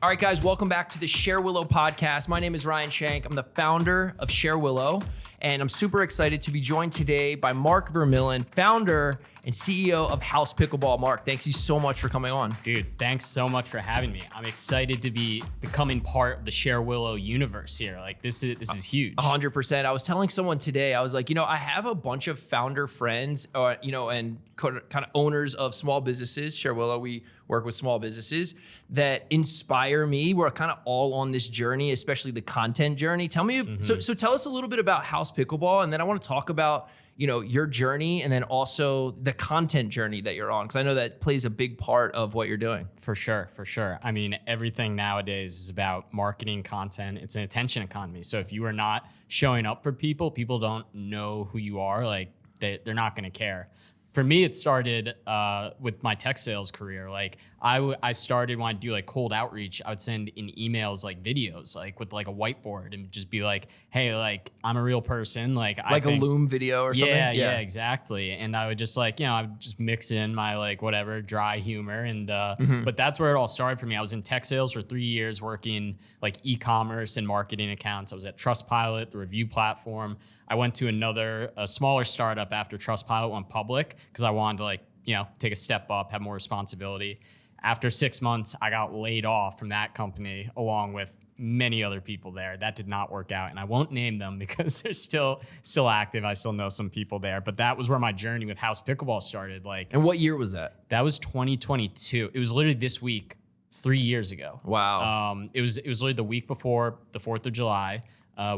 All right, guys, welcome back to the ShareWillow podcast. My name is Ryan Shank. I'm the founder of ShareWillow, and I'm super excited to be joined today by Mark Vermylen, founder and CEO of House Pickleball. Mark, thanks you so much for coming on. Dude, thanks so much for having me. I'm excited to be becoming part of the ShareWillow universe here. Like this is huge. 100%. I was telling someone today, I was like, I have a bunch of founder friends, and kind of owners of small businesses. ShareWillow, we work with small businesses that inspire me. We're kind of all on this journey, especially the content journey. Tell me, so tell us a little bit about House Pickleball, and then I want to talk about your journey and then also the content journey that you're on, because I know that plays a big part of what you're doing. For sure. I mean, everything nowadays is about marketing content. It's an attention economy. So if you are not showing up for people don't know who you are. Like they're not going to care. For me, it started with my tech sales career. Like I started when I'd do like cold outreach, I would send in emails like videos, like with like a whiteboard, and just be like, hey, like I'm a real person. Like a Loom video or something? Yeah, exactly. And I would just I would just mix in my like whatever dry humor. And but that's where it all started for me. I was in tech sales for 3 years working like e-commerce and marketing accounts. I was at Trustpilot, the review platform. I went to a smaller startup after Trustpilot went public because I wanted to take a step up, have more responsibility. After 6 months, I got laid off from that company along with many other people there. That did not work out, and I won't name them because they're still active. I still know some people there, but that was where my journey with House Pickleball started. And what year was that? That was 2022. It was literally this week, 3 years ago. Wow. It was literally the week before the 4th of July.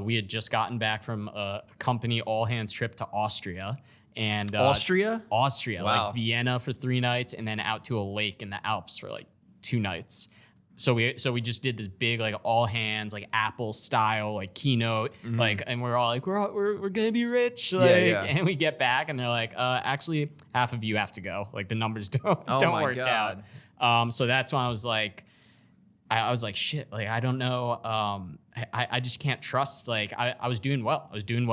We had just gotten back from a company all hands trip to Austria. And Austria, wow. Like Vienna for 3 nights, and then out to a lake in the Alps for like 2 nights. So we just did this big like all hands like Apple style like keynote, and we're all like we're gonna be rich, and we get back and they're like actually half of you have to go, like the numbers don't work out. So that's when I was like shit, like I don't know, I just can't trust, like I was doing well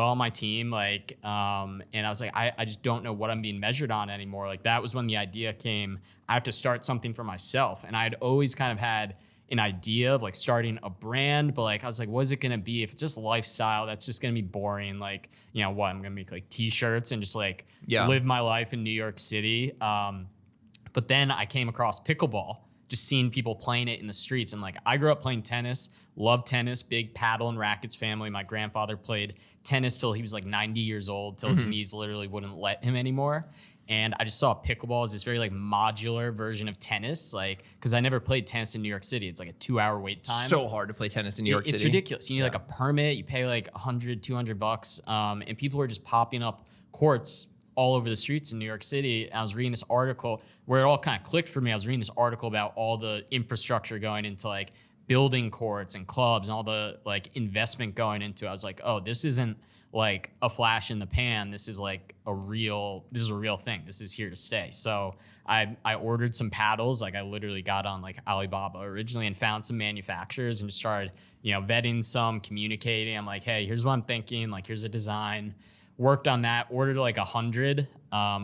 on my team, like and I was like I just don't know what I'm being measured on anymore. Like that was when the idea came, I have to start something for myself. And I had always kind of had an idea of like starting a brand, but like I was like, what is it gonna be? If it's just lifestyle, that's just gonna be boring. Like I'm gonna make like t-shirts and just like live my life in New York City. But then I came across pickleball, just seeing people playing it in the streets. And like, I grew up playing tennis, loved tennis, big paddle and rackets family. My grandfather played tennis till he was like 90 years old, till his knees literally wouldn't let him anymore. And I just saw pickleball as this very like modular version of tennis, like, cause I never played tennis in New York City. It's like a 2-hour wait time. So hard to play tennis in New York City. It's ridiculous. You need like a permit, you pay like $100-$200. And people were just popping up courts all over the streets in New York City. And I was reading this article where it all kind of clicked for me. I was reading this article about all the infrastructure going into like building courts and clubs and all the like investment going into it. I was like, oh, this isn't like a flash in the pan. This is like a real thing. This is here to stay. So I ordered some paddles. Like I literally got on like Alibaba originally and found some manufacturers and just started, vetting some, communicating. I'm like, hey, here's what I'm thinking. Like, here's a design. Worked on that, ordered like 100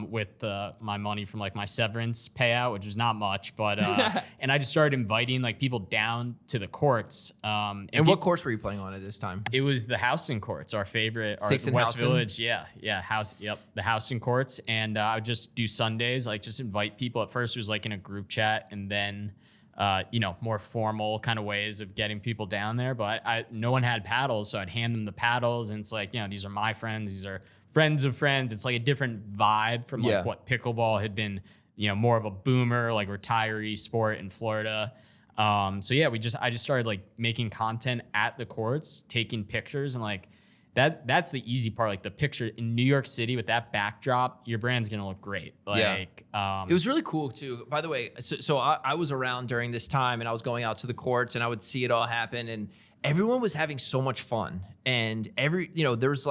with my money from like my severance payout, which was not much, but and I just started inviting like people down to the courts. And what course were you playing on at this time? It was the Houston courts, our favorite, our West Village. Yeah, the Houston courts. And I would just do Sundays, like just invite people. At first it was like in a group chat, and then more formal kind of ways of getting people down there. But no one had paddles, so I'd hand them the paddles, and it's like, these are my friends, these are friends of friends. It's like a different vibe from like what pickleball had been, more of a boomer, like retiree sport in Florida. So yeah, I just started like making content at the courts, taking pictures, and like that's the easy part. Like the picture in New York City with that backdrop, your brand's gonna look great. Like, it was really cool too. By the way, so I was around during this time, and I was going out to the courts, and I would see it all happen, and everyone was having so much fun. And there's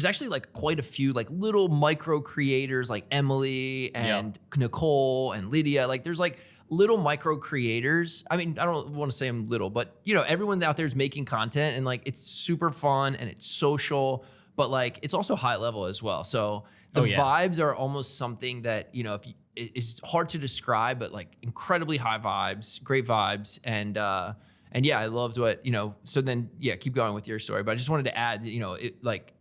actually like quite a few like little micro creators like Emily and Nicole and Lydia. Like there's like little micro creators. I mean, I don't want to say I'm little, but everyone out there is making content, and like it's super fun and it's social, but like it's also high level as well. So the vibes are almost something that, is hard to describe, but like incredibly high vibes, great vibes. And yeah, I loved what, so then, yeah, keep going with your story. But I just wanted to add,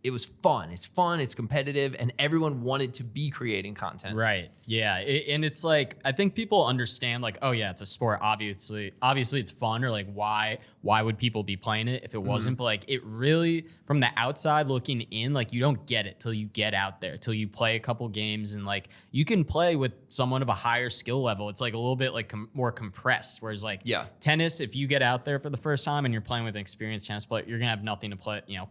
it was fun. It's fun, it's competitive, and everyone wanted to be creating content. Right. Yeah. And it's like, I think people understand like, oh yeah, it's a sport. Obviously it's fun, or like, why would people be playing it if it wasn't? But like, it really, from the outside looking in, like you don't get it till you get out there, till you play a couple games, and like you can play with someone of a higher skill level. It's like a little bit like more compressed. Whereas like tennis, if you get out there for the first time and you're playing with an experienced tennis player, you're gonna have nothing to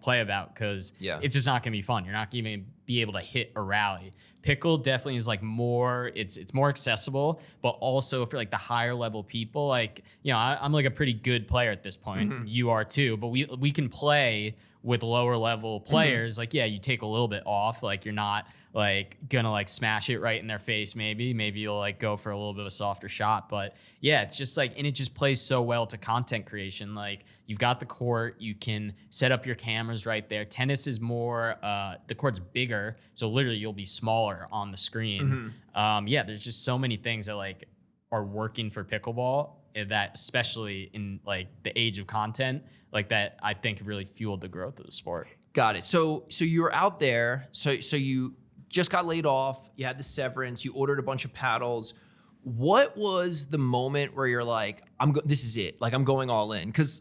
play about, because it's just not gonna be fun. You're not gonna even be able to hit a rally. Pickle definitely is like more, it's more accessible, but also for like the higher level people, like, I'm like a pretty good player at this point. You are too, but we can play with lower level players. Like, yeah, you take a little bit off, like you're not like gonna like smash it right in their face. Maybe you'll like go for a little bit of a softer shot, but yeah, it's just like, and it just plays so well to content creation. Like you've got the court, you can set up your cameras right there. Tennis is more, the court's bigger, so literally you'll be smaller on the screen. Yeah, there's just so many things that like are working for pickleball, that especially in like the age of content, like that I think really fueled the growth of the sport. Got it. So you were out there, so you just got laid off, you had the severance, you ordered a bunch of paddles. What was the moment where you're like, this is it, like I'm going all in? Because,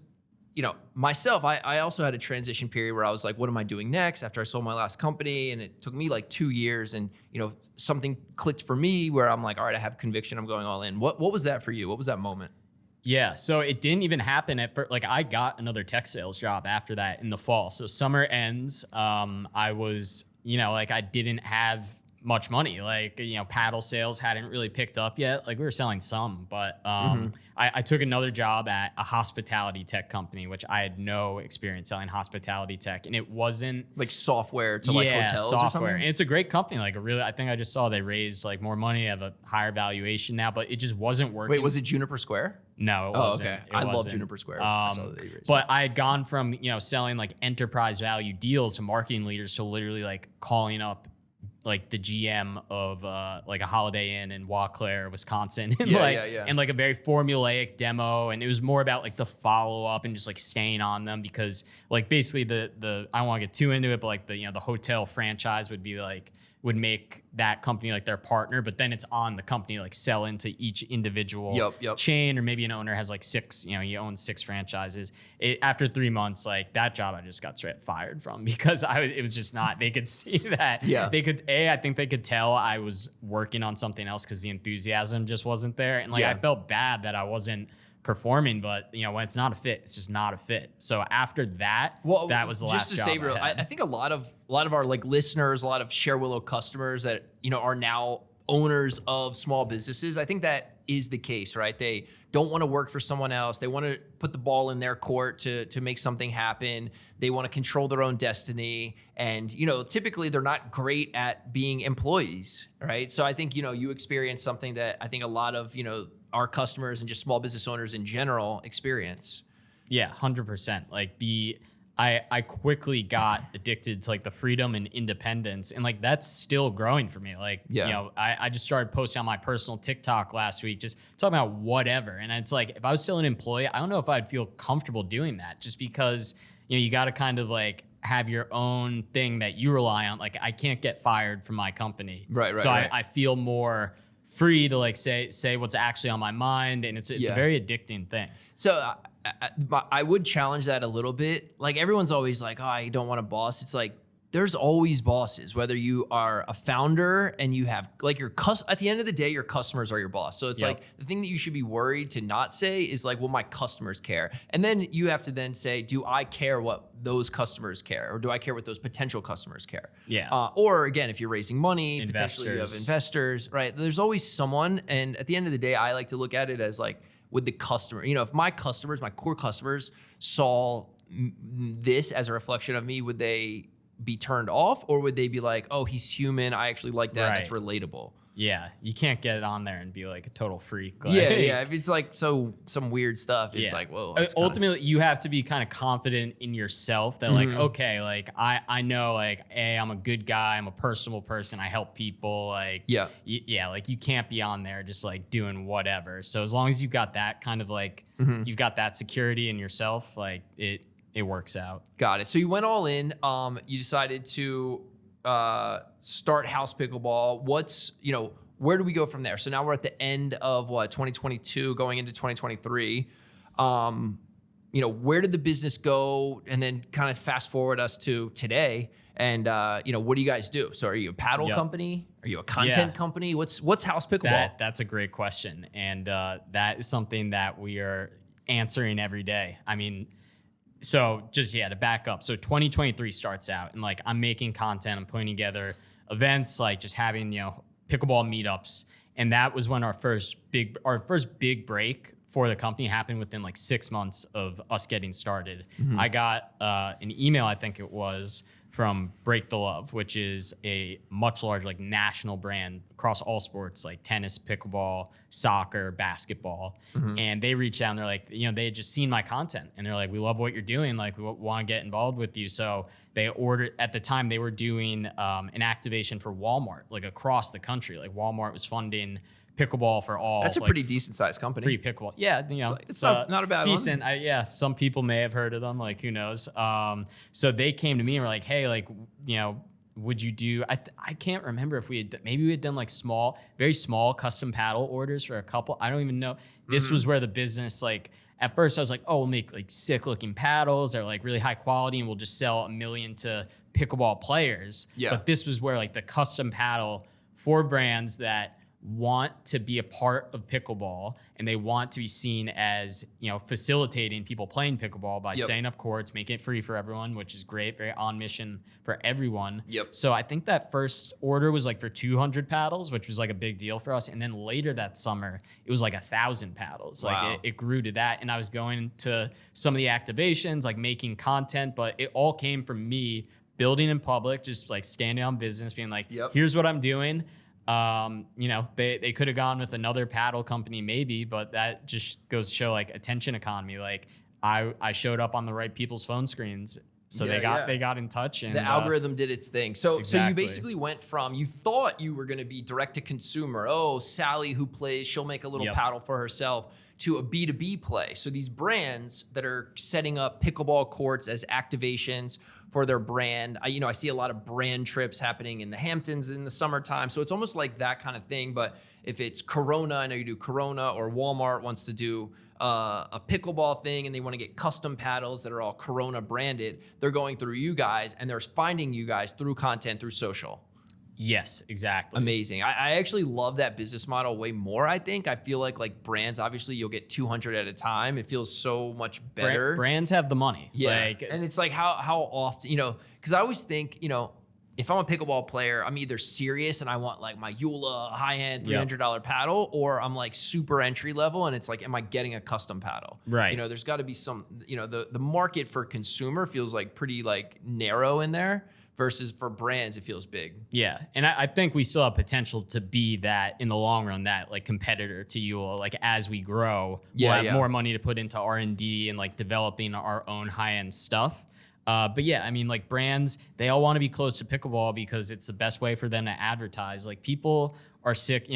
myself, I also had a transition period where I was like, what am I doing next after I sold my last company? And it took me like 2 years, and, something clicked for me where I'm like, all right, I have conviction, I'm going all in. What was that for you? What was that moment? Yeah, so it didn't even happen at first. Like I got another tech sales job after that in the fall. So summer ends, I was, like I didn't have much money. Like, paddle sales hadn't really picked up yet. Like we were selling some, but I took another job at a hospitality tech company, which I had no experience selling hospitality tech. And it wasn't like software to like hotels software. Or something? And it's a great company. Like I think I just saw they raised like more money, have a higher valuation now, but it just wasn't working. Wait, was it Juniper Square? No, it wasn't. Okay. I love Juniper Square. But I had gone from, selling like enterprise value deals to marketing leaders to literally like calling up like the GM of like a Holiday Inn in Eau Claire, Wisconsin, and and like a very formulaic demo. And it was more about like the follow up and just like staying on them, because like basically the I don't want to get too into it, but like the hotel franchise would make that company like their partner, but then it's on the company to like sell into each individual chain, or maybe an owner has like 6, he owns 6 franchises. After 3 months, like that job I just got straight fired from, because it was just not, they could see that. They could, I think they could tell I was working on something else because the enthusiasm just wasn't there. And like, I felt bad that I wasn't performing, but when it's not a fit, it's just not a fit. So after that, that was the last job. Just to say, real, I think a lot of our like listeners, a lot of ShareWillow customers that are now owners of small businesses, I think that is the case, right? They don't want to work for someone else. They want to put the ball in their court to make something happen. They want to control their own destiny, and typically they're not great at being employees, right? So I think you experienced something that I think a lot of our customers and just small business owners in general experience. Yeah, 100%. Like I quickly got addicted to like the freedom and independence, and like that's still growing for me. Like, I just started posting on my personal TikTok last week, just talking about whatever. And it's like, if I was still an employee, I don't know if I'd feel comfortable doing that, just because, you got to kind of like have your own thing that you rely on. Like I can't get fired from my company. Right. So I feel more free to like say what's actually on my mind, and it's a very addicting thing. So I would challenge that a little bit. Like everyone's always like, oh, I don't want a boss. It's like, there's always bosses, whether you are a founder and you have like at the end of the day, your customers are your boss. So it's like the thing that you should be worried to not say is like, well, my customers care. And then you have to then say, do I care what those customers care? Or do I care what those potential customers care? Or again, if you're raising money, potentially you have investors, right? There's always someone. And at the end of the day, I like to look at it as like, with the customer, if my customers, my core customers saw this as a reflection of me, would they be turned off, or would they be like, oh, he's human, I actually like that, that's relatable? Yeah, you can't get it on there and be like a total freak. Like, Yeah. If it's like some weird stuff, it's like, whoa. Ultimately, you have to be kind of confident in yourself that like, okay, like I know like, hey, I'm a good guy. I'm a personable person. I help people. Like, yeah, like you can't be on there just like doing whatever. So as long as you've got that kind of like, you've got that security in yourself, like it works out. Got it. So you went all in. You decided to start House Pickleball. Where do we go from there? So now we're at the end of 2022, going into 2023. Where did the business go? And then kind of fast forward us to today. And what do you guys do? So are you a paddle company? Are you a content company? What's House Pickleball? That's a great question. And that is something that we are answering every day. I mean, so just, to back up. So 2023 starts out and like I'm making content, I'm putting together events, like just having, pickleball meetups. And that was when our first big break for the company happened within like 6 months of us getting started. I got an email, I think it was, from Break the Love, which is a much larger like national brand across all sports like tennis, pickleball, soccer, basketball. And they reached out and they're like, they had just seen my content and they're like, we love what you're doing. Like we want to get involved with you. So they ordered, at the time they were doing an activation for Walmart, like across the country. Like Walmart was funding pickleball for all. That's a pretty decent sized company. Free pickleball. Yeah. It's not a bad decent. one. Some people may have heard of them. Like who knows? So they came to me and were like, hey, like, would you do, I can't remember if we had done like very small custom paddle orders for a couple. I don't even know. This was where the business, like at first I was like, oh, we'll make like sick looking paddles. They're like really high quality and we'll just sell 1 million to pickleball players. Yeah. But this was where like the custom paddle for brands that want to be a part of pickleball and they want to be seen as, facilitating people playing pickleball by setting up courts, making it free for everyone, which is great, very on mission for everyone. So I think that first order was like for 200 paddles, which was like a big deal for us. And then later that summer, it was like 1,000 paddles. Wow. Like it grew to that. And I was going to some of the activations, like making content, but it all came from me building in public, just like standing on business, being like, here's what I'm doing. They could have gone with another paddle company maybe, but that just goes to show like attention economy. Like I showed up on the right people's phone screens. So they got in touch and the algorithm did its thing. So exactly. So you basically went from, you thought you were going to be direct to consumer. Oh, Sally who plays, she'll make a little paddle for herself, to a B2B play. So these brands that are setting up pickleball courts as activations for their brand. I see a lot of brand trips happening in the Hamptons in the summertime. So it's almost like that kind of thing. But if it's Corona, I know you do Corona, or Walmart wants to do a pickleball thing and they want to get custom paddles that are all Corona branded, they're going through you guys and they're finding you guys through content, through social. Yes, exactly. Amazing. I actually love that business model way more, I think. I feel like brands, obviously you'll get 200 at a time. It feels so much better. Brands have the money. Yeah. And it's like how often, because I always think, if I'm a pickleball player, I'm either serious and I want like my Eula high-end $300 paddle, or I'm like super entry level and it's like, am I getting a custom paddle? Right. There's got to be some, the market for consumer feels like pretty like narrow in there. Versus for brands, it feels big. Yeah, and I think we still have potential to be that in the long run, that like competitor to you. Like as we grow, we'll have more money to put into R&D and like developing our own high-end stuff. But yeah, I mean, like brands, they all want to be close to pickleball because it's the best way for them to advertise. Like people are sick,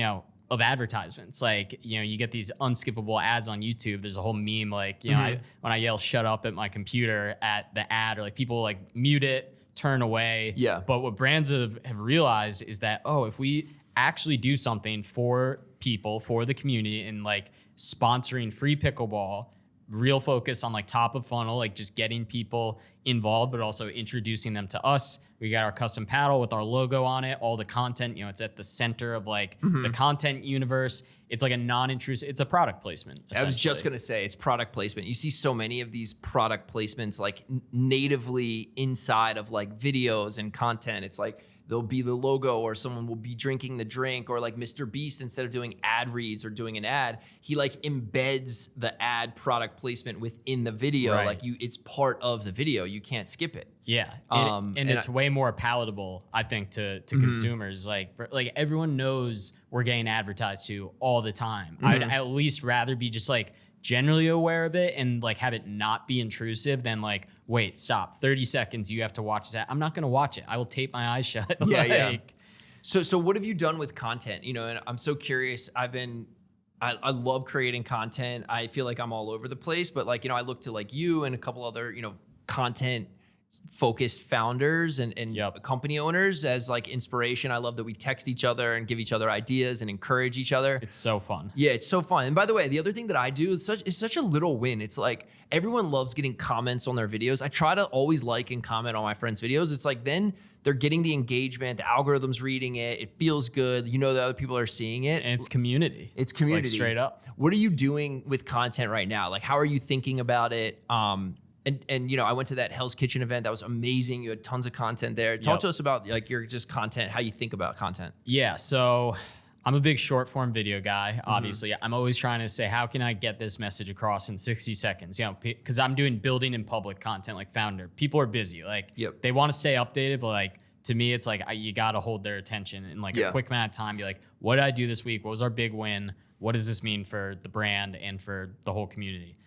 of advertisements. Like, you get these unskippable ads on YouTube. There's a whole meme, like, when I yell "shut up" at my computer at the ad, or like people like mute it, turn away. Yeah. But what brands have realized is that, if we actually do something for people, for the community, and like sponsoring free pickleball, real focus on like top of funnel, like just getting people involved, but also introducing them to us. We got our custom paddle with our logo on it, all the content, it's at the center of like the content universe. It's like a non-intrusive, it's a product placement. I was just going to say it's product placement. You see so many of these product placements like natively inside of like videos and content. It's like, there'll be the logo, or someone will be drinking the drink, or like Mr. Beast, instead of doing ad reads or doing an ad, he like embeds the ad product placement within the video. Right. Like it's part of the video. You can't skip it. Yeah, and it's way more palatable, I think, to consumers. Like everyone knows we're getting advertised to all the time. I'd at least rather be just like generally aware of it and like have it not be intrusive than like, wait, stop, 30 seconds, you have to watch that. I'm not gonna watch it. I will tape my eyes shut. Yeah. So what have you done with content? And I'm so curious. I love creating content. I feel like I'm all over the place, but like, I look to like you and a couple other, content focused founders and company owners as like inspiration. I love that we text each other and give each other ideas and encourage each other. It's so fun. Yeah, it's so fun. And by the way, the other thing that I do is such a little win. It's like everyone loves getting comments on their videos. I try to always like and comment on my friends' videos. It's like then they're getting the engagement, the algorithm's reading it, it feels good. The other people are seeing it. And it's community. It's community. Like straight up. What are you doing with content right now? Like, how are you thinking about it? And I went to that Hell's Kitchen event. That was amazing. You had tons of content there. Talk to us about like your just content, how you think about content. Yeah. So I'm a big short form video guy. Obviously, I'm always trying to say, how can I get this message across in 60 seconds? Because I'm doing building in public content, like founder. People are busy. Like they want to stay updated, but like to me, it's like you got to hold their attention in like a quick amount of time. Be like, what did I do this week? What was our big win? What does this mean for the brand and for the whole community?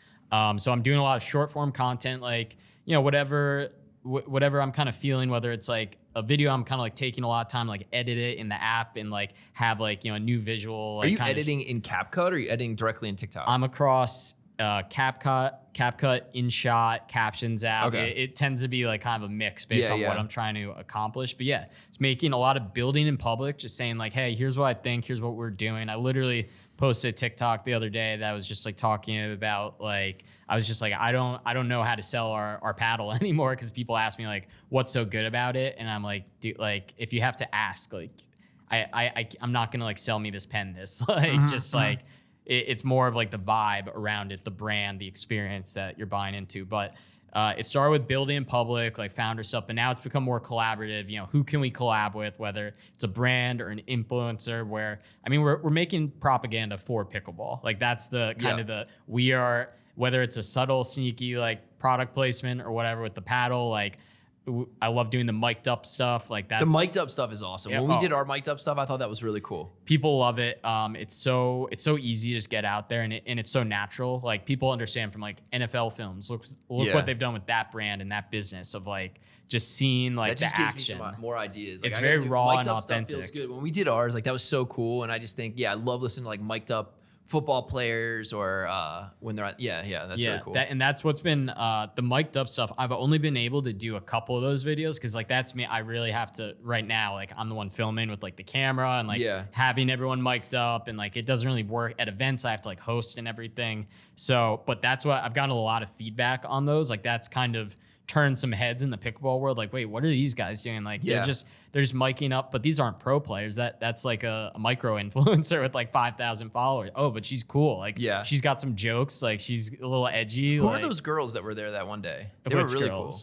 So I'm doing a lot of short form content, like, whatever I'm kind of feeling, whether it's like a video, I'm kind of like taking a lot of time, like edit it in the app and like have like, a new visual. Like, are you editing in CapCut or are you editing directly in TikTok? I'm across CapCut, InShot, Captions app. Okay. It tends to be like kind of a mix based on what I'm trying to accomplish. But yeah, it's making a lot of building in public, just saying like, hey, here's what I think, here's what we're doing. I literally posted a TikTok the other day that was just like talking about like, I was just like, I don't know how to sell our paddle anymore because people ask me like, what's so good about it? And I'm like, dude, like if you have to ask, like I'm not gonna like sell me this pen, like it's more of like the vibe around it, the brand, the experience that you're buying into. But it started with building in public, like founder stuff, but now it's become more collaborative. Who can we collab with, whether it's a brand or an influencer, where, we're making propaganda for pickleball. Like that's the kind of we are, whether it's a subtle, sneaky, like product placement or whatever with the paddle, like I love doing the mic'd up stuff. Like that's the mic'd up stuff is awesome. When we did our mic'd up stuff, I thought that was really cool. People love it. It's so easy to just get out there, and it's so natural. Like people understand from like NFL films. Look what they've done with that brand and that business of like just seeing like that just the gives action. Me some more ideas. Like, it's very raw and authentic. Stuff feels good. When we did ours, like that was so cool, and I just think I love listening to like mic'd up football players or when they're that's really cool. That's what's been the mic'd up stuff. I've only been able to do a couple of those videos because like that's me. I really have to right now, like I'm the one filming with like the camera and like having everyone mic'd up, and like it doesn't really work at events. I have to like host and everything. So but that's what I've gotten a lot of feedback on those. Like that's kind of turned some heads in the pickleball world. Like, wait, what are these guys doing? Like they're just miking up, but these aren't pro players. That's like a micro influencer with like 5,000 followers. Oh, but she's cool. Like she's got some jokes. Like she's a little edgy. Who are those girls that were there that one day? They were really cool.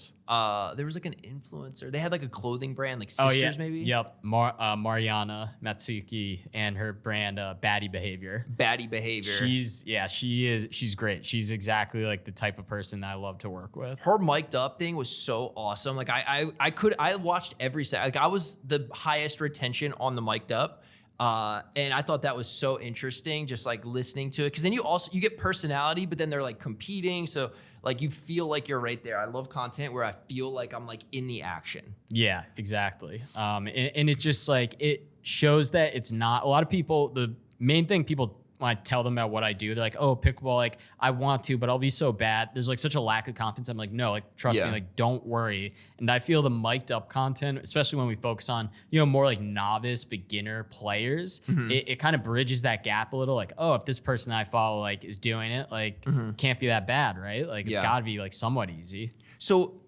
There was like an influencer. They had like a clothing brand, like Sisters maybe? Yep. Mariana Matsuki and her brand Baddie Behavior. Baddie Behavior. She's great. She's exactly like the type of person that I love to work with. Her mic'd up thing was so awesome. Like I watched every set. Like I was the highest retention on the mic'd up. And I thought that was so interesting, just like listening to it. Cause then you get personality, but then they're like competing. So like you feel like you're right there. I love content where I feel like I'm like in the action. Yeah, exactly. And it just like, it shows that it's not a lot of people. The main thing people, when I tell them about what I do, they're like, oh, pickleball, like I want to, but I'll be so bad. There's like such a lack of confidence. I'm like, no, like trust me, like don't worry. And I feel the mic'd up content, especially when we focus on, more like novice beginner players, it kind of bridges that gap a little. Like, oh, if this person I follow like is doing it, like can't be that bad, right? Like it's gotta be like somewhat easy. So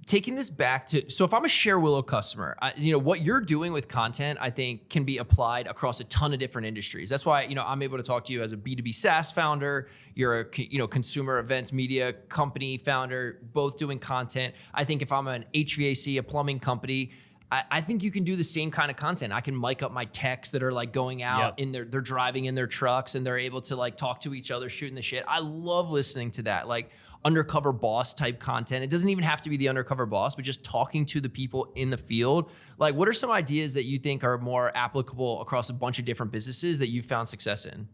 taking this back to, so if I'm a ShareWillow customer, what you're doing with content, I think can be applied across a ton of different industries. That's why, I'm able to talk to you as a B2B SaaS founder. You're a, consumer events media company founder, both doing content. I think if I'm an HVAC, a plumbing company, I think you can do the same kind of content. I can mic up my techs that are like going out in they're driving in their trucks and they're able to like talk to each other, shooting the shit. I love listening to that, like undercover boss type content. It doesn't even have to be the undercover boss, but just talking to the people in the field. Like, what are some ideas that you think are more applicable across a bunch of different businesses that you've found success in?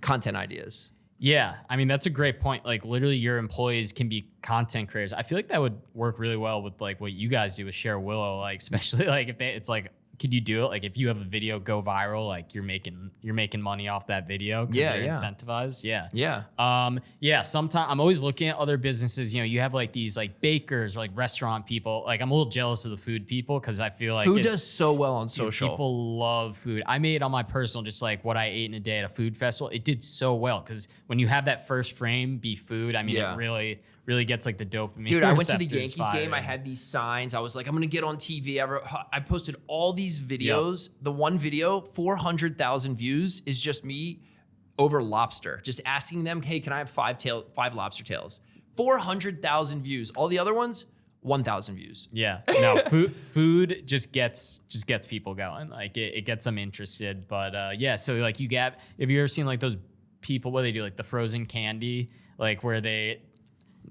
Content ideas. Yeah, I mean, that's a great point. Like, literally, your employees can be content creators. I feel like that would work really well with like what you guys do with ShareWillow. Like, especially like if it's like, could you do it? Like, if you have a video go viral, like you're making money off that video because they're incentivized. Yeah. Sometimes I'm always looking at other businesses. You know, you have like these like bakers or like restaurant people. Like, I'm a little jealous of the food people because I feel like food does so well on social. People love food. I made on my personal just like what I ate in a day at a food festival. It did so well because when you have that first frame be food, I mean, it really gets like the dopamine. Dude, I went to the Yankees game. I had these signs. I was like, I'm going to get on TV. I posted all these videos. The one video, 400,000 views, is just me over lobster. Just asking them, hey, can I have five lobster tails? 400,000 views. All the other ones, 1,000 views. Yeah. No, food just gets people going. Like it gets them interested. But so like have you ever seen like those people, what they do, like the frozen candy, like where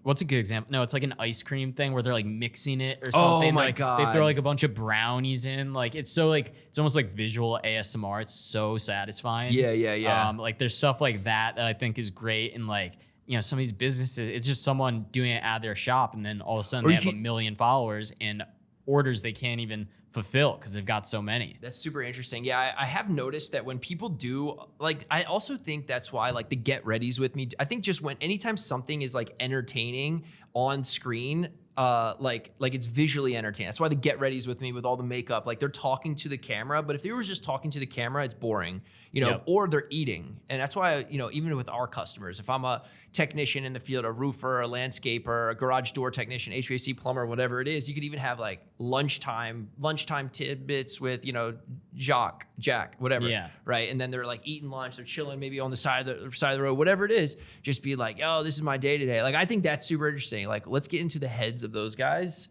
what's a good example? No, it's like an ice cream thing where they're like mixing it or something. Oh my God. They throw like a bunch of brownies in. Like it's so like, it's almost like visual ASMR. It's so satisfying. Yeah. Like there's stuff like that I think is great. And like, you know, some of these businesses, it's just someone doing it out of their shop. And then all of a sudden they have 1 million followers and orders they can't even fulfill because they've got so many. That's super interesting. Yeah, I have noticed that when people do, like, I also think that's why like the get readies with me, I think just anytime something is like entertaining on screen, like it's visually entertaining. That's why the get readies with me with all the makeup, like they're talking to the camera, but if they were just talking to the camera, it's boring, you know, or they're eating. And that's why, you know, even with our customers, if I'm a technician in the field, a roofer, a landscaper, a garage door technician, HVAC plumber, whatever it is, you could even have like lunchtime tidbits with, you know, Jack, whatever. Yeah. Right. And then they're like eating lunch, they're chilling maybe on the side of the road, whatever it is, just be like, oh, this is my day today. Like, I think that's super interesting. Like, let's get into the heads of those guys.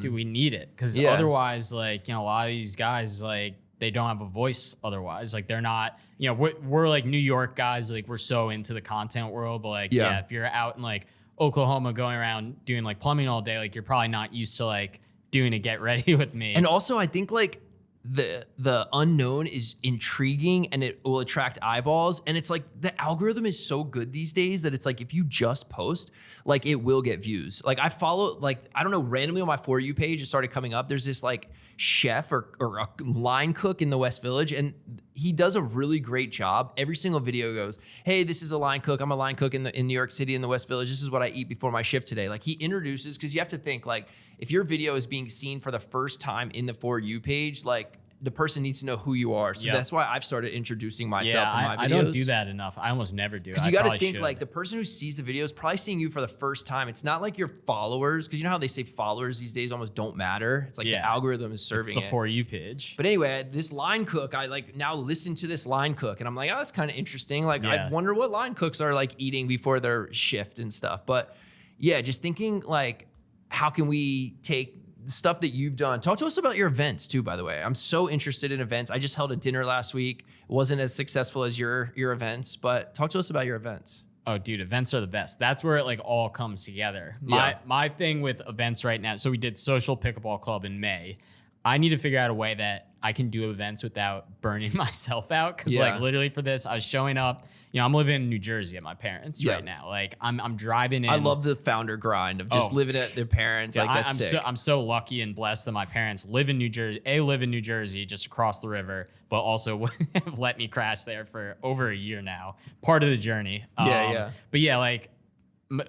Dude, we need it because otherwise, like, you know, a lot of these guys, like, they don't have a voice otherwise. Like, they're not, you know, we're like New York guys, like, we're so into the content world, but like, if you're out in like Oklahoma going around doing like plumbing all day, like, you're probably not used to like doing a get ready with me. And also, I think like the unknown is intriguing and it will attract eyeballs. And it's like the algorithm is so good these days that it's like if you just post, like it will get views. Like I follow, like, I don't know, randomly on my For You page, it started coming up. There's this like chef or a line cook in the West Village, and he does a really great job. Every single video goes, hey, this is a line cook. I'm a line cook in New York City in the West Village. This is what I eat before my shift today. Like he introduces, because you have to think like if your video is being seen for the first time in the For You page, like the person needs to know who you are. So that's why I've started introducing myself in my videos. I don't do that enough. I almost never do. Because you got to think like the person who sees the video is probably seeing you for the first time. It's not like your followers, because you know how they say followers these days almost don't matter. It's like the algorithm is serving it's the For You page. But anyway, this line cook, I like now listen to this line cook and I'm like, oh, that's kind of interesting. Like I wonder what line cooks are like eating before their shift and stuff. But yeah, just thinking like, how can we take the stuff that you've done? Talk to us about your events too, by the way. I'm so interested in events. I just held a dinner last week. It wasn't as successful as your events, but talk to us about your events. Oh, dude, events are the best. That's where it like all comes together. My thing with events right now, so we did Social Pickleball Club in May. I need to figure out a way that I can do events without burning myself out. Cause like literally for this, I was showing up, you know, I'm living in New Jersey at my parents right now. Like I'm driving in. I love the founder grind of just living at their parents. Like that's sick. I'm so lucky and blessed that my parents live in New Jersey, just across the river, but also have let me crash there for over a year now. Part of the journey. But yeah, like,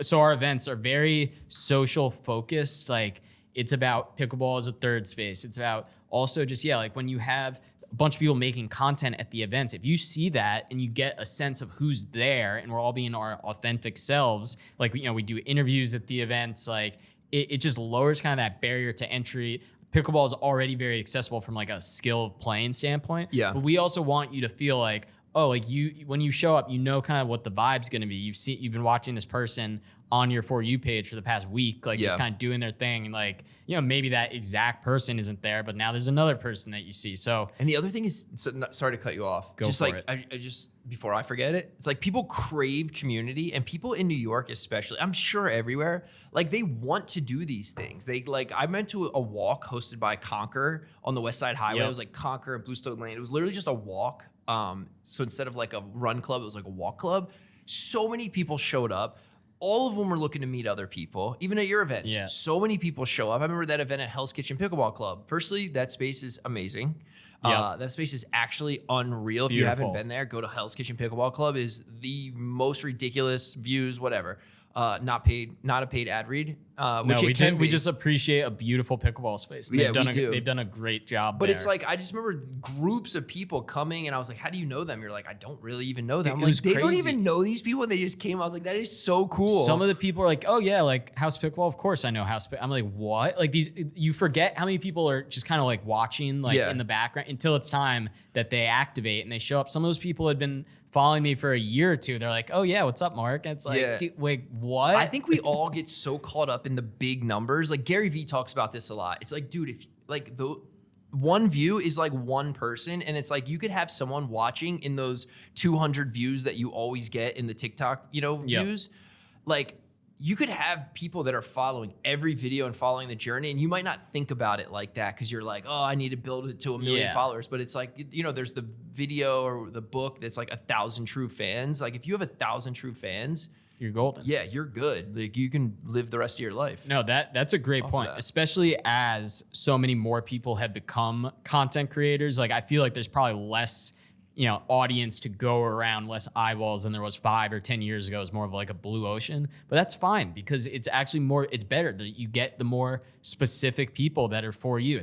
so our events are very social focused. Like it's about pickleball as a third space. It's about also just, like when you have a bunch of people making content at the events, if you see that and you get a sense of who's there and we're all being our authentic selves, like, you know, we do interviews at the events, like it just lowers kind of that barrier to entry. Pickleball is already very accessible from like a skill playing standpoint. Yeah. But we also want you to feel like, oh, like when you show up, you know kind of what the vibe's going to be. You've been watching this person on your For You page for the past week, like just kind of doing their thing. And like, you know, maybe that exact person isn't there, but now there's another person that you see. So, and the other thing is, sorry to cut you off. Go just for like, it. I just, before I forget it, it's like people crave community, and people in New York, especially, I'm sure everywhere, like they want to do these things. They like, I went to a walk hosted by Conquer on the West Side Highway. It was like Conquer and Bluestone Lane. It was literally just a walk. So instead of like a run club, it was like a walk club. So many people showed up. All of them were looking to meet other people, even at your events. Yeah. So many people show up. I remember that event at Hell's Kitchen Pickleball Club. Firstly, that space is amazing. That space is actually unreal. If you haven't been there, go to Hell's Kitchen Pickleball Club. It is the most ridiculous views, whatever. Not a paid ad read. Which we just appreciate a beautiful pickleball space. They've done a great job. But there. it's like, I just remember groups of people coming, and I was like, how do you know them? You're like, I don't really even know them. I'm like, they don't even know these people, and they just came. I was like, that is so cool. Some of the people are like, oh yeah, like House Pickleball. Of course I know House Pickleball. I'm like, what? Like you forget how many people are just kind of like watching like in the background until it's time that they activate and they show up. Some of those people had been following me for a year or two. They're like, oh yeah, what's up, Mark? And it's like, dude, wait, what? I think we all get so caught up in the big numbers. Like Gary Vee talks about this a lot. It's like, dude, if like the one view is like one person, and it's like you could have someone watching in those 200 views that you always get in the TikTok, views. Like you could have people that are following every video and following the journey, and you might not think about it like that because you're like, oh, I need to build it to 1 million followers. But it's like, there's the video or the book that's like 1,000 true fans. Like if you have 1,000 true fans, you're golden. Yeah, you're good. Like you can live the rest of your life. No, that's a great point, especially as so many more people have become content creators. Like I feel like there's probably less, audience to go around, less eyeballs than there was 5 or 10 years ago. It's more of like a blue ocean, but that's fine because it's actually it's better that you get the more specific people that are for you.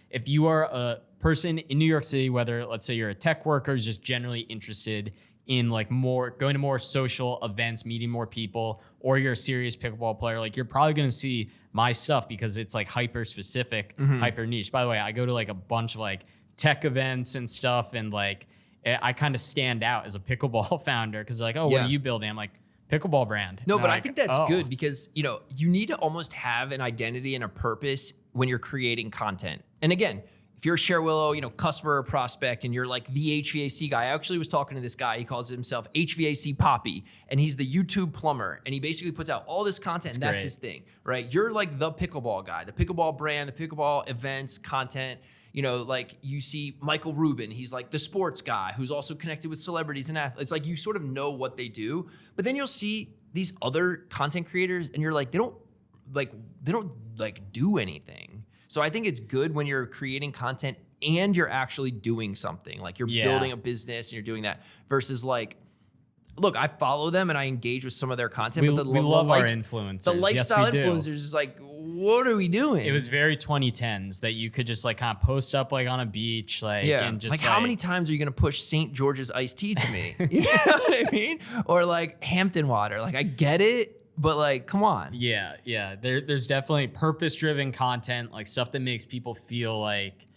If you are a person in New York City, whether let's say you're a tech worker, is just generally interested in like going to more social events, meeting more people, or you're a serious pickleball player, like you're probably going to see my stuff because it's like hyper specific, hyper niche. By the way, I go to like a bunch of like tech events and stuff, and like I kind of stand out as a pickleball founder because they're like, oh, what are you building? I'm like, pickleball brand. No, but I think that's good because, you need to almost have an identity and a purpose when you're creating content. And again, if you're a ShareWillow, customer or prospect, and you're like the HVAC guy, I actually was talking to this guy. He calls himself HVAC Poppy, and he's the YouTube plumber. And he basically puts out all this content, and that's his thing, right? You're like the pickleball guy, the pickleball brand, the pickleball events, content. Like you see Michael Rubin, he's like the sports guy who's also connected with celebrities and athletes. Like you sort of know what they do, but then you'll see these other content creators, and you're like, they don't do anything. So I think it's good when you're creating content and you're actually doing something. Like you're building a business and you're doing that versus like, look, I follow them and I engage with some of their content. We love our influencers. The lifestyle influencers is like, what are we doing? It was very 2010s that you could just like kind of post up like on a beach. And just like how many times are you going to push St. George's iced tea to me? You know what I mean? Or like Hampton water. Like I get it. But like, come on. Yeah. There's definitely purpose-driven content, like stuff that makes people feel like,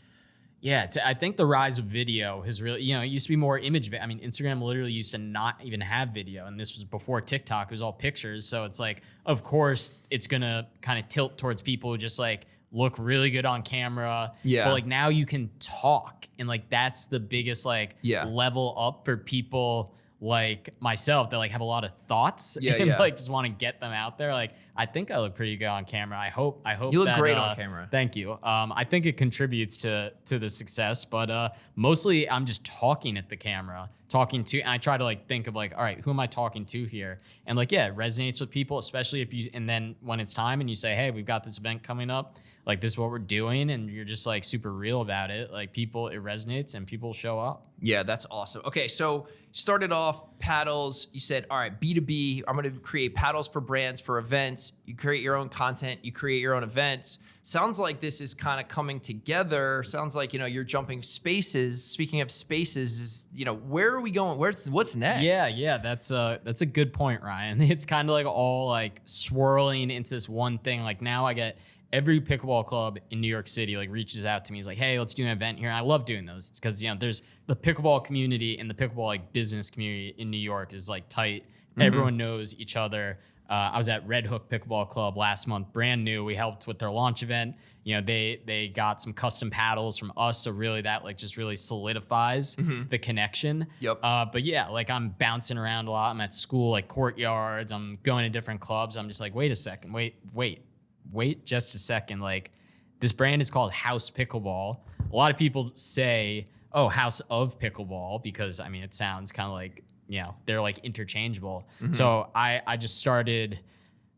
I think the rise of video has really, it used to be more image. I mean, Instagram literally used to not even have video, and this was before TikTok. It was all pictures. So it's like, of course, it's going to kind of tilt towards people who just like look really good on camera. Yeah. But like now you can talk, and like that's the biggest like level up for people like myself that like have a lot of thoughts and like just want to get them out there. Like I think I look pretty good on camera. I hope you look great on camera. Thank you. I think it contributes to the success, but mostly I'm just talking at the camera, and I try to like think of like, all right, who am I talking to here? And like, it resonates with people, especially and then when it's time and you say, hey, we've got this event coming up, like this is what we're doing, and you're just like super real about it. Like it resonates and people show up. Yeah, that's awesome. Okay, so started off paddles. You said, all right, B2B, I'm going to create paddles for brands, for events. You create your own content, you create your own events. Sounds like this is kind of coming together. Sounds like, you're jumping spaces. Speaking of spaces, is, where are we going? What's next? Yeah, that's a good point, Ryan. It's kind of like all like swirling into this one thing. Like now I get every pickleball club in New York City like reaches out to me. He's like, hey, let's do an event here. And I love doing those. It's because, there's the pickleball community and the pickleball like business community in New York is like tight. Everyone knows each other. I was at Red Hook Pickleball Club last month, brand new. We helped with their launch event. They got some custom paddles from us, so really that like just really solidifies the connection. Yep. But yeah, like I'm bouncing around a lot. I'm at school, like courtyards. I'm going to different clubs. I'm just like, wait a second, wait just a second. Like this brand is called House Pickleball. A lot of people say, oh, House of Pickleball, because I mean it sounds kind of like, they're like interchangeable. So I just started,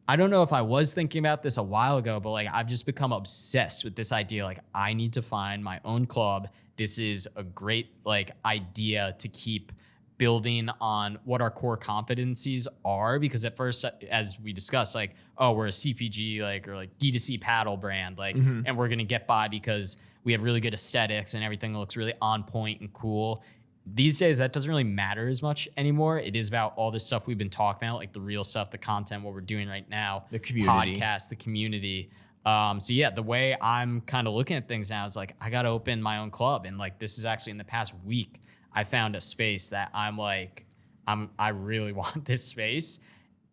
I don't know if I was thinking about this a while ago, but like I've just become obsessed with this idea. Like I need to find my own club. This is a great like idea to keep building on what our core competencies are, because at first, as we discussed, like, oh, we're a CPG like or like D2C paddle brand, like, and we're gonna get by because we have really good aesthetics and everything looks really on point and cool. These days, that doesn't really matter as much anymore. It is about all this stuff we've been talking about, like the real stuff, the content, what we're doing right now, the community, podcast, the community. So yeah, the way I'm kind of looking at things now is like, I got to open my own club. And like, this is actually in the past week, I found a space that I'm like, I really want this space.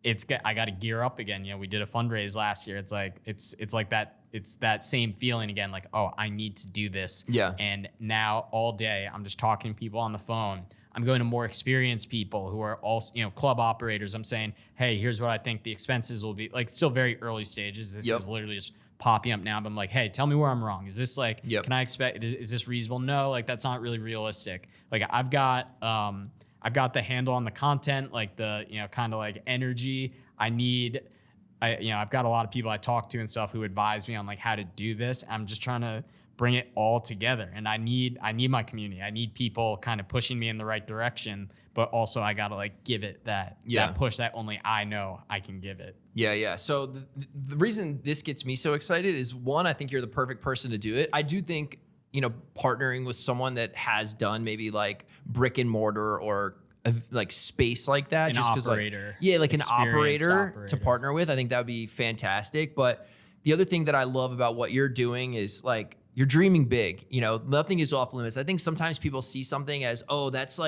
I got to gear up again. We did a fundraise last year. It's like that. It's that same feeling again, like, oh, I need to do this. Yeah. And now all day I'm just talking to people on the phone. I'm going to more experienced people who are also, club operators. I'm saying, hey, here's what I think the expenses will be. Like still very early stages. This is literally just popping up now. But I'm like, hey, tell me where I'm wrong. Is this like, can I expect, is this reasonable? No, like that's not really realistic. Like I've got the handle on the content, like the, kind of like energy I need. I've got a lot of people I talk to and stuff who advise me on like how to do this. I'm just trying to bring it all together, and I need my community. I need people kind of pushing me in the right direction, but also I got to like give it that push that only I know I can give it. Yeah. So the reason this gets me so excited is, one, I think you're the perfect person to do it. I do think, partnering with someone that has done maybe like brick and mortar or like space like that, an just because operator, like an operator to partner with, I think that would be fantastic. But the other thing that I love about what you're doing is like you're dreaming big. Nothing is off limits. I think sometimes people see something as, oh, that's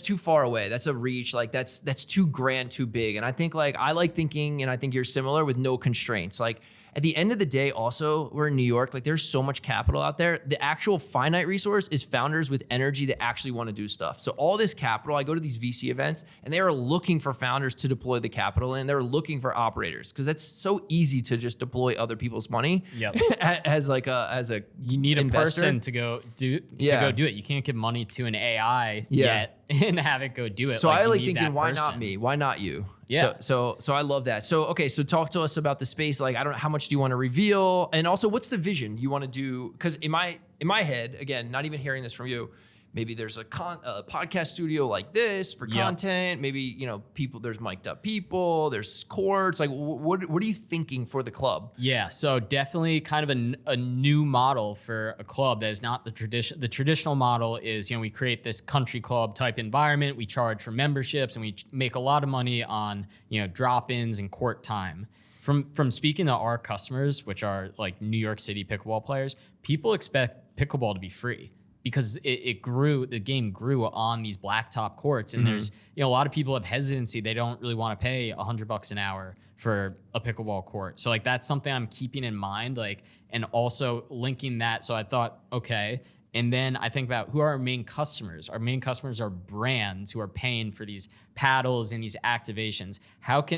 too far away, that's a reach, like that's too grand, too big. And I think like I like thinking, and I think you're similar, with no constraints. Like at the end of the day, also, we're in New York. Like there's so much capital out there. The actual finite resource is founders with energy that actually want to do stuff. So all this capital, I go to these VC events and they are looking for founders to deploy the capital, and they're looking for operators, because it's so easy to just deploy other people's money. Yep. as a you need investor. A person to go do it. You can't give money to an AI yet and have it go do it. So I like thinking, why not me? Why not you? Yeah. So I love that. So talk to us about the space. Like, I don't know, how much do you want to reveal? And also, what's the vision you want to do? Because in my head, again, not even hearing this from you, maybe there's a podcast studio like this for content. Maybe, people, there's mic'd up people, there's courts. Like, what are you thinking for the club? Yeah, so definitely kind of a new model for a club that is not the tradition. The traditional model is, we create this country club type environment. We charge for memberships, and we make a lot of money on, drop-ins and court time. From speaking to our customers, which are like New York City pickleball players, people expect pickleball to be free, because the game grew on these blacktop courts. And there's, a lot of people have hesitancy. They don't really want to pay $100 an hour for a pickleball court. So like, that's something I'm keeping in mind, like, and also linking that. So I thought, okay. And then I think about who are our main customers. Our main customers are brands who are paying for these paddles and these activations.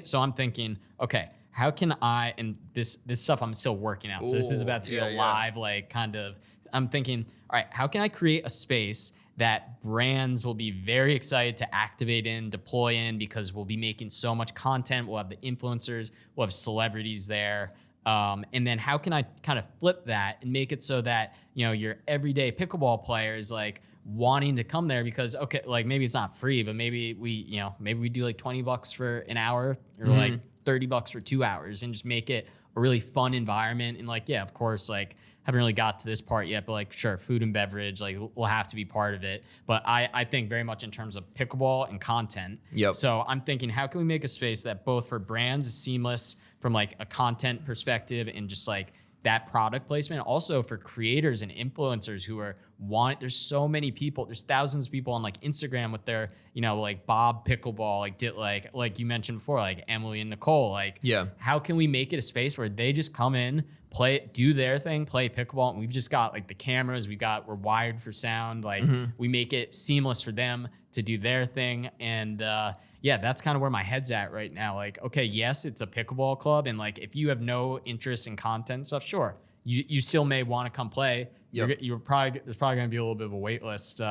So I'm thinking, okay, how can I, and this stuff I'm still working out. So this is about to be a live, like kind of, I'm thinking, all right, how can I create a space that brands will be very excited to activate in, deploy in, because we'll be making so much content. We'll have the influencers, we'll have celebrities there. And then how can I kind of flip that and make it so that, your everyday pickleball player is like, wanting to come there because, okay, like maybe it's not free, but maybe we do like $20 for an hour or like $30 for 2 hours and just make it a really fun environment. And like, yeah, of course, like haven't really got to this part yet, but like, sure, food and beverage, like will have to be part of it. But I think very much in terms of pickleball and content. Yep. So I'm thinking, how can we make a space that both for brands is seamless from like a content perspective and just like that product placement, also for creators and influencers who are there's so many people, there's thousands of people on like Instagram with their, like Bob Pickleball, like you mentioned before, like Emily and Nicole, like, how can we make it a space where they just come in, play, do their thing, play pickleball, and we've just got like the cameras, we're wired for sound, like we make it seamless for them to do their thing. And that's kind of where my head's at right now. Like, okay, yes, it's a pickleball club, and like if you have no interest in content stuff, sure, you still may want to come play. There's probably going to be a little bit of a wait list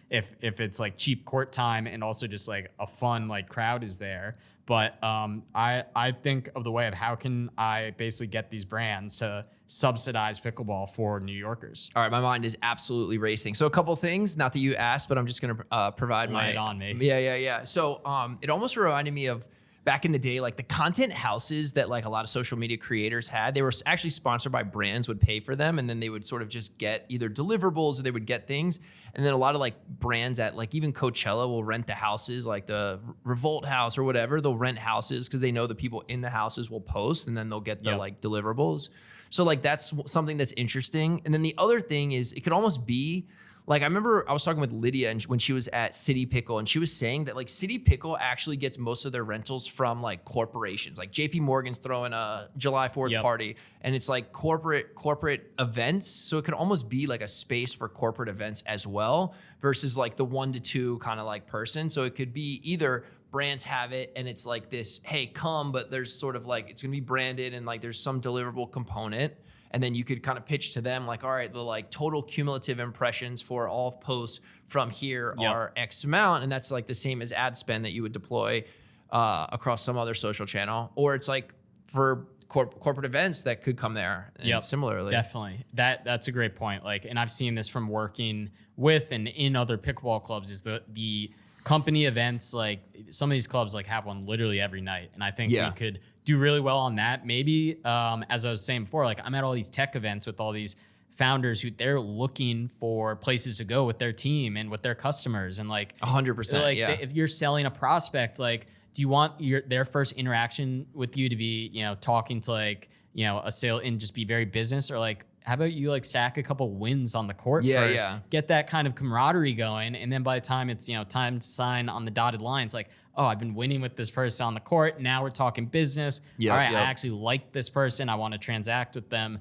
if it's like cheap court time and also just like a fun like crowd is there. But I think of the way of how can I basically get these brands to subsidize pickleball for New Yorkers. All right, my mind is absolutely racing. So a couple things, not that you asked, but I'm just going to provide Lay it on me. Yeah. So it almost reminded me of back in the day, like the content houses that like a lot of social media creators had. They were actually sponsored by brands, would pay for them, and then they would sort of just get either deliverables or they would get things. And then a lot of like brands at like even Coachella will rent the houses, like the Revolt House or whatever. They'll rent houses because they know the people in the houses will post, and then they'll get the like deliverables. So like that's something that's interesting. And then the other thing is it could almost be like, I remember I was talking with Lydia and when she was at City Pickle, and she was saying that like City Pickle actually gets most of their rentals from like corporations. Like JP Morgan's throwing a July 4th party, and it's like corporate events. So it could almost be like a space for corporate events as well versus like the 1 to 2 kind of like person. So it could be either brands have it and it's like this, hey, come, but there's sort of like, it's going to be branded and like there's some deliverable component. And then you could kind of pitch to them like, all right, the like total cumulative impressions for all posts from here are X amount. And that's like the same as ad spend that you would deploy across some other social channel. Or it's like for corporate events that could come there. And similarly. Definitely. That's a great point. Like, and I've seen this from working with and in other pickleball clubs is the company events. Like some of these clubs like have one literally every night. And I think we could do really well on that. Maybe, as I was saying before, like I'm at all these tech events with all these founders who they're looking for places to go with their team and with their customers. And like 100%, like if you're selling a prospect, like, do you want their first interaction with you to be, talking to like, a sale and just be very business, or like, how about you like stack a couple wins on the court first, get that kind of camaraderie going. And then by the time it's, time to sign on the dotted line, it's like, oh, I've been winning with this person on the court. Now we're talking business. All right, I actually like this person. I want to transact with them.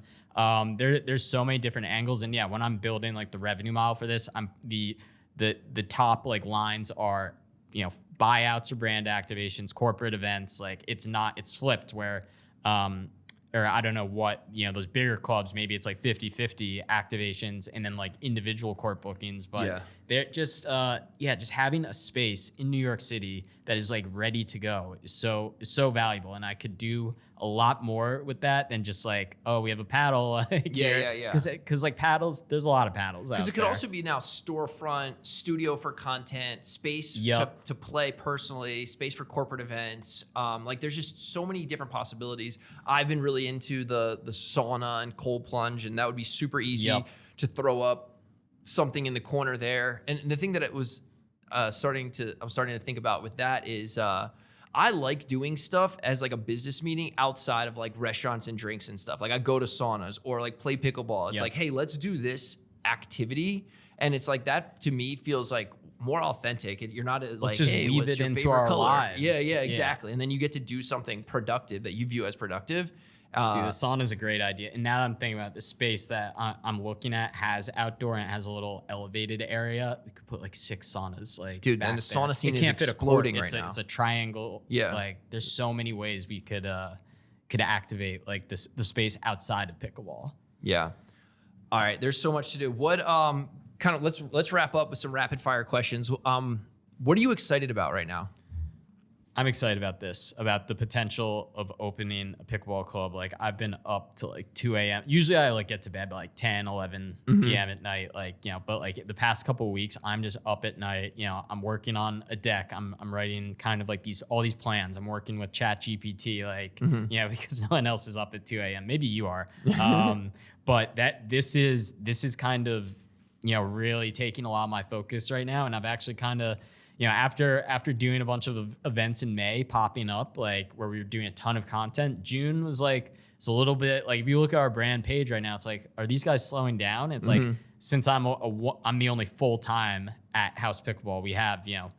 There's so many different angles. And when I'm building like the revenue model for this, I'm the top like lines are, buyouts or brand activations, corporate events. Like it's flipped where, or I don't know what, those bigger clubs, maybe it's like 50-50 activations and then like individual court bookings. But they're just, just having a space in New York City that is like ready to go is so valuable. And I could do a lot more with that than just like, oh, we have a paddle. Because like paddles, there's a lot of paddles out there. Because it could also be now storefront, studio for content, space to play personally, space for corporate events. Like there's just so many different possibilities. I've been really into the sauna and cold plunge, and that would be super easy to throw up something in the corner there. And the thing that I was starting to think about with that is I like doing stuff as like a business meeting outside of like restaurants and drinks and stuff. Like I go to saunas or like play pickleball. It's like, hey, let's do this activity. And it's like that to me feels like more authentic. You're not like, let's just hey, weave what's it your into favorite our color? lives. Yeah, exactly. And then you get to do something productive that you view as productive. Dude, the sauna is a great idea. And now that I'm thinking about the space that I'm looking at has outdoor and it has a little elevated area. We could put like 6 saunas. Like, dude, and the sauna scene is exploding right now. It's a triangle. Yeah. Like there's so many ways we could activate like the space outside of pickleball. Yeah. All right. There's so much to do. What kind of let's wrap up with some rapid fire questions. What are you excited about right now? I'm excited about this, about the potential of opening a pickleball club. Like I've been up to like 2 a.m. Usually I like get to bed by like 10, 11 p.m. at night. Like, but like the past couple of weeks, I'm just up at night. I'm working on a deck. I'm writing kind of like all these plans. I'm working with ChatGPT, like, because no one else is up at 2 a.m. Maybe you are. But this is kind of, really taking a lot of my focus right now. And I've actually kind of, after doing a bunch of events in May popping up, like where we were doing a ton of content, June was like, it's a little bit like, if you look at our brand page right now, it's like, are these guys slowing down? It's like, since I'm the only full time at House Pickleball, we have, of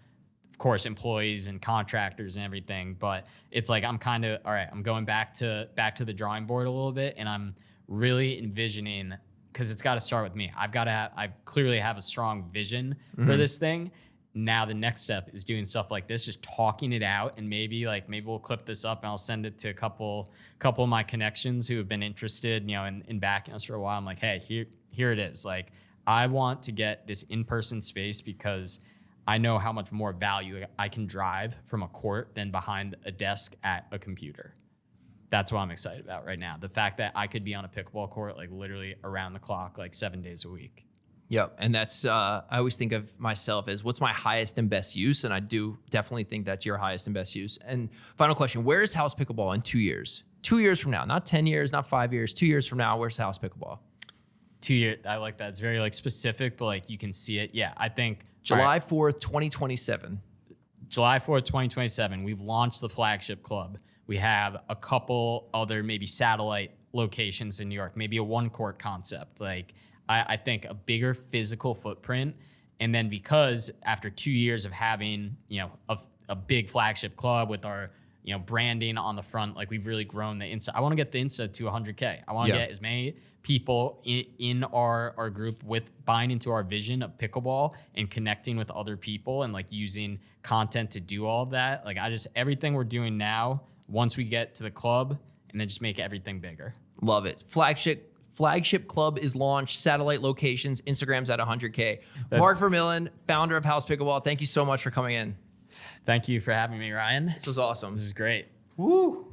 course, employees and contractors and everything, but it's like, I'm kind of, all right, I'm going back to the drawing board a little bit. And I'm really envisioning, cause it's got to start with me. I clearly have a strong vision for this thing. Now the next step is doing stuff like this, just talking it out, and maybe we'll clip this up and I'll send it to a couple of my connections who have been interested, in backing us for a while. I'm like, hey, here it is. Like, I want to get this in-person space because I know how much more value I can drive from a court than behind a desk at a computer. That's what I'm excited about right now. The fact that I could be on a pickleball court, like literally around the clock, like 7 days a week. Yep. And that's, I always think of myself as what's my highest and best use. And I do definitely think that's your highest and best use. And final question, where is House Pickleball in 2 years? 2 years from now, not 10 years, not 5 years, 2 years from now, where's House Pickleball? 2 years. I like that. It's very like specific, but like you can see it. Yeah. I think July 4th, 2027. July 4th, 2027. We've launched the flagship club. We have a couple other maybe satellite locations in New York, maybe a one court concept. Like, I think a bigger physical footprint. And then because after 2 years of having, a big flagship club with our, branding on the front, like we've really grown the Insta. I want to get the Insta to 100K. I want to get as many people in our group with buying into our vision of pickleball and connecting with other people and like using content to do all of that. Like everything we're doing now, once we get to the club, and then just make everything bigger. Love it. Flagship club is launched, satellite locations, Instagram's at 100K. Mark Vermylen, founder of House Pickleball, thank you so much for coming in. Thank you for having me, Ryan. This was awesome. This is great. Woo!